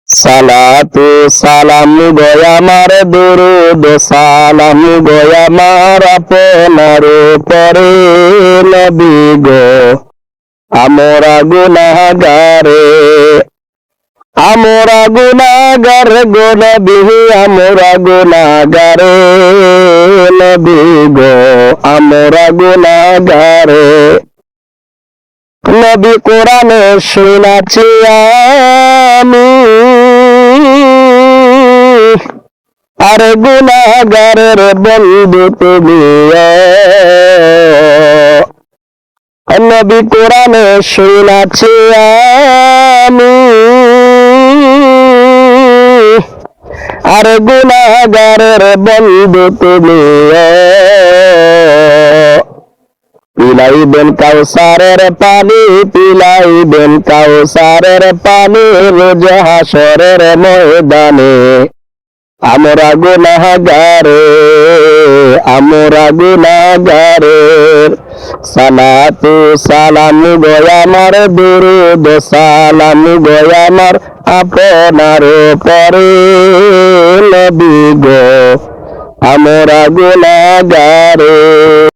সালাতু সালাম গো আমার দুরুদ সালাম গো আমার আপনার উপরে নবী গো আমরা গুনাহগারে গো নবী আমরা গুনাহগারে নবী গো আমরা গুনাহগারে নবী কোরআনে শুনাছি আমি আর গুনাহগারের বন্ধু তুমি নবী কোরআনে শুনাছি আমি আর গুনাহগারের বন্ধু তুমি পিলাইবেন কাউসারের পানি পিলাইবেন কাউসারের পানি রোজ হাসরের ময়দানে আমরা গুনাহগারে সালাতু সালাম গো আমার দুরুদ সালাম গো আমার আপনার উপরে নবী গো আমরা গুনাহগারে।